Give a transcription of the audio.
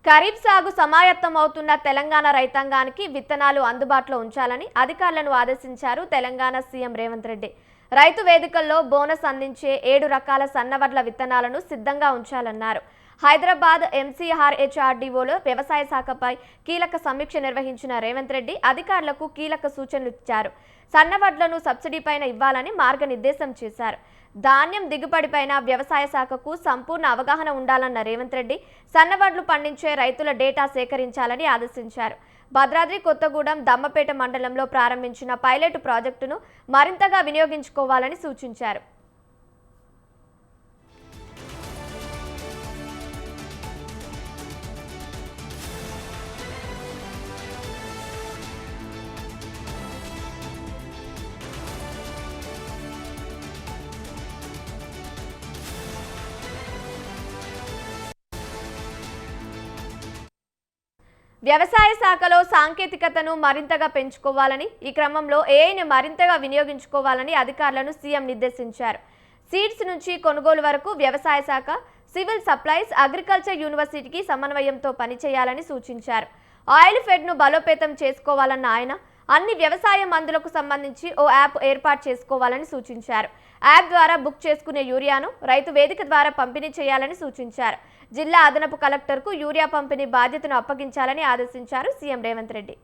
ఖరీఫ్ సాగు సమాయత్తమవుతున్న తెలంగాణ రైతాంగానికి విత్తనాలు అందుబాటులో ఉంచాలని అధికారులను ఆదేశించారు తెలంగాణ సీఎం రేవంత్ రెడ్డి. రైతు వేదికల్లో బోనస్ అందించే 7 రకాల సన్నవడ్ల విత్తనాలను సిద్ధంగా ఉంచాలన్నారు. హైదరాబాద్ ఎంసీఆర్హెచ్ఆర్డీఓలో వ్యవసాయ శాఖపై కీలక సమీక్ష నిర్వహించిన రేవంత్ రెడ్డి అధికారులకు కీలక సూచనలు ఇచ్చారు. సన్నవడ్లను సబ్సిడీపైన ఇవ్వాలని మార్గనిర్దేశం చేశారు. ధాన్యం దిగుబడిపైన వ్యవసాయ శాఖకు సంపూర్ణ అవగాహన ఉండాలన్న రేవంత్ రెడ్డి సన్నవడ్లు పండించే రైతుల డేటా సేకరించాలని ఆదేశించారు. భద్రాద్రి కొత్తగూడెం దమ్మపేట మండలంలో ప్రారంభించిన పైలట్ ప్రాజెక్టును మరింతగా వినియోగించుకోవాలని సూచించారు. వ్యవసాయ శాఖలో సాంకేతికతను మరింతగా పెంచుకోవాలని, ఈ క్రమంలో ఏఐని మరింతగా వినియోగించుకోవాలని అధికారులను సీఎం నిర్దేశించారు. సీడ్స్ నుంచి కొనుగోలు వరకు వ్యవసాయ శాఖ, సివిల్ సప్లైస్, అగ్రికల్చర్ యూనివర్సిటీకి సమన్వయంతో పనిచేయాలని సూచించారు. ఆయిల్ ఫెడ్ను బలోపేతం చేసుకోవాలన్న ఆయన అన్ని వ్యవసాయ మందులకు సంబంధించి ఓ యాప్ ఏర్పాటు చేసుకోవాలని సూచించారు. యాప్ ద్వారా బుక్ చేసుకునే యూరియాను రైతు వేదిక ద్వారా పంపిణీ చేయాలని సూచించారు. జిల్లా అదనపు కలెక్టర్కు యూరియా పంపిణీ బాధ్యతను అప్పగించాలని ఆదేశించారు సీఎం రేవంత్ రెడ్డి.